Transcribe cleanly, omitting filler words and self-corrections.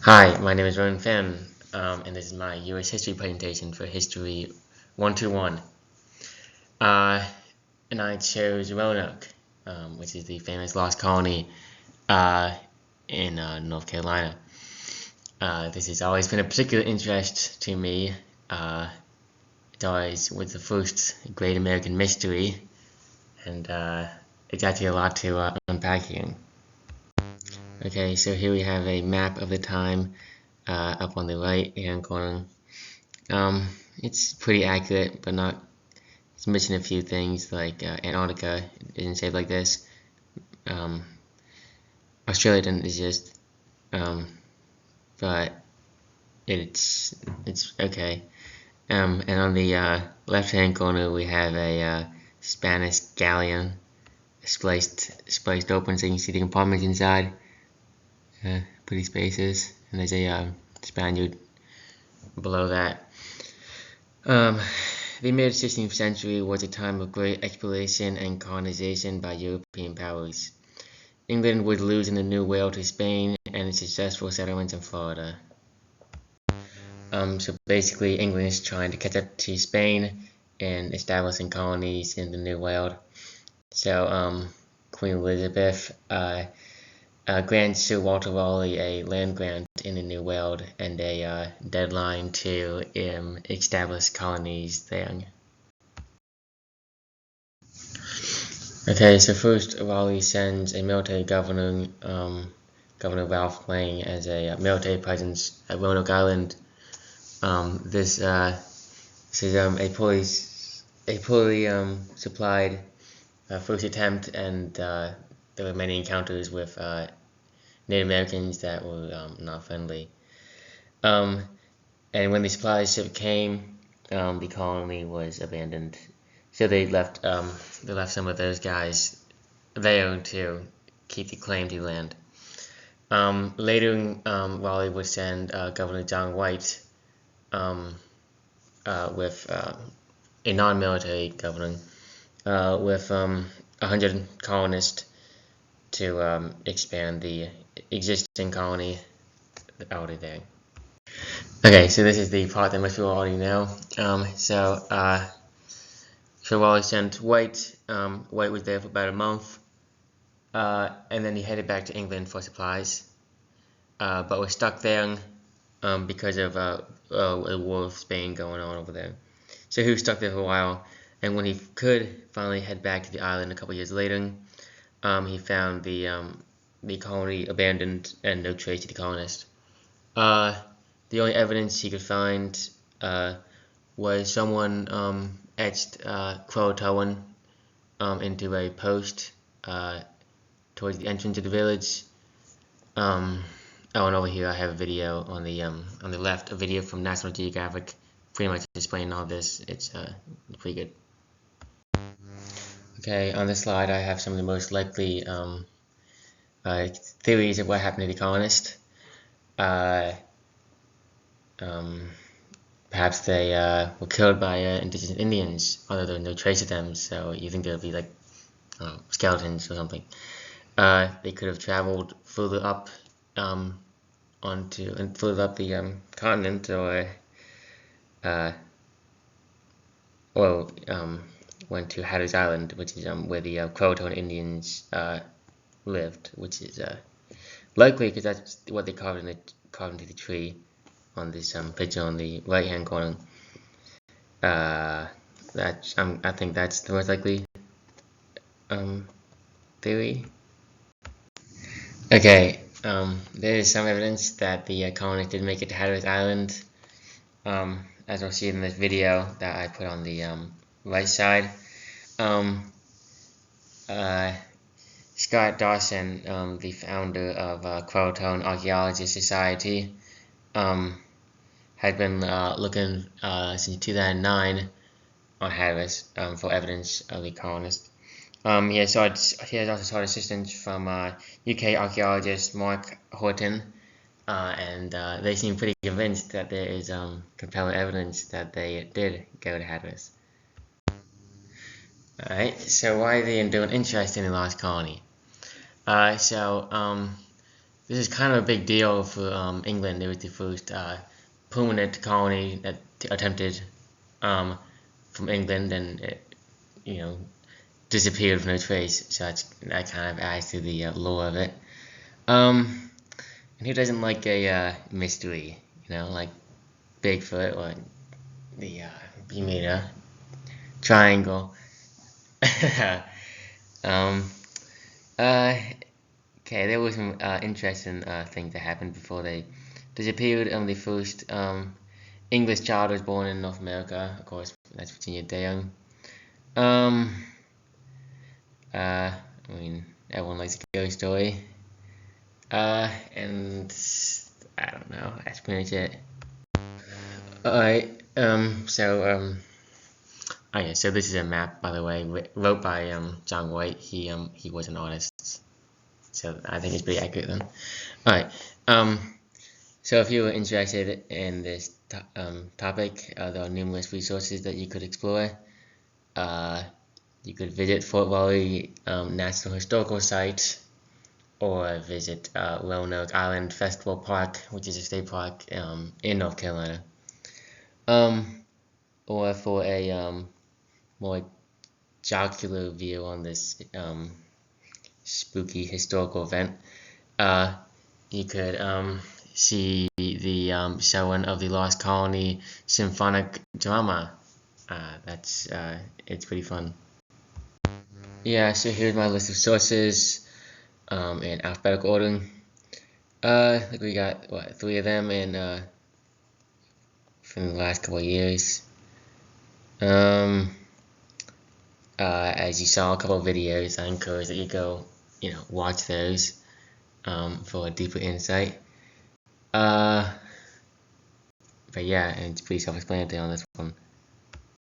Hi, my name is Ronan, and this is my U.S. history presentation for History 121. And I chose Roanoke, which is the famous Lost Colony in North Carolina. This has always been a particular interest to me. It always was the first great American mystery, and it's actually a lot to unpack here. Okay, so here we have a map of the time up on the right hand corner. It's pretty accurate, but not. It's missing a few things like Antarctica isn't shaped like this. Australia didn't exist, but it's okay. And on the left hand corner we have a Spanish galleon spliced open, so you can see the compartments inside. Pretty spaces, and there's a Spaniard below that. The mid-16th century was a time of great exploration and colonization by European powers. England was losing the New World to Spain and successful settlements in Florida. So basically, England is trying to catch up to Spain and establishing colonies in the New World. So Queen Elizabeth grants Sir Walter Raleigh a land grant in the New World and a deadline to establish colonies there. Okay, so first Raleigh sends a military governor, Governor Ralph Lang, as a military presence at Roanoke Island. This is a poorly supplied first attempt, and there were many encounters with Native Americans that were not friendly. And when the supply ship came, the colony was abandoned. So they left some of those guys there to keep the claim to land. Later, Raleigh would send Governor John White with a non-military governor with 100 colonists to expand the existing colony out of there. Okay, so this is the part that most people already know. So Raleigh sent White. White was there for about a month, and then he headed back to England for supplies, but was stuck there because of a war with Spain going on over there. So he was stuck there for a while, and when he could finally head back to the island a couple years later, he found the colony abandoned and no trace of the colonists. The only evidence he could find was someone etched Croatoan into a post towards the entrance of the village. And over here I have a video on the left, a video from National Geographic, pretty much explaining all this. It's pretty good. Okay, on this slide I have some of the most likely theories of what happened to the colonists. Perhaps they were killed by indigenous Indians, although there was no trace of them, so you think there would be like skeletons or something. They could have traveled further up further up the continent, or went to Hatteras Island, which is where the Croatoan Indians lived, which is likely because that's what they carved into the tree on this picture on the right hand corner. I think that's the most likely theory. Okay, there is some evidence that the colonists did make it to Hatteras Island, as we'll see in this video that I put on the right side. Scott Dawson, the founder of Croatoan Archaeological Society, had been looking since 2009 on Hatteras for evidence of the colonists. He has also sought assistance from UK archaeologist Mark Horton, and they seem pretty convinced that there is compelling evidence that they did go to Hatteras. Alright, so why are they interested in the Lost Colony? The this is kind of a big deal for England. It was the first permanent colony that attempted from England, and it, disappeared from no trace. So that kind of adds to the lore of it. And who doesn't like a mystery? Like Bigfoot or the Bermuda Triangle. Okay, there was some interesting things that happened before they disappeared. The first English child was born in North America. Of course, that's Virginia Dale. Everyone likes a ghost story. And I don't know. That's pretty much it. Alright. So this is a map, by the way, wrote by John White. He was an artist, so I think it's pretty accurate then. Alright. So if you were interested in this topic, there are numerous resources that you could explore. You could visit Fort Rawley National Historical Site, or visit Roanoke Island Festival Park, which is a state park in North Carolina. Or for a more jocular view on this spooky historical event, you could see the showing of the Lost Colony symphonic drama. It's pretty fun. Yeah, so here's my list of sources in alphabetical order. We got 3 of them in from the last couple of years. As you saw a couple of videos, I encourage that you go, watch those for a deeper insight. But yeah, and it's pretty self-explanatory on this one.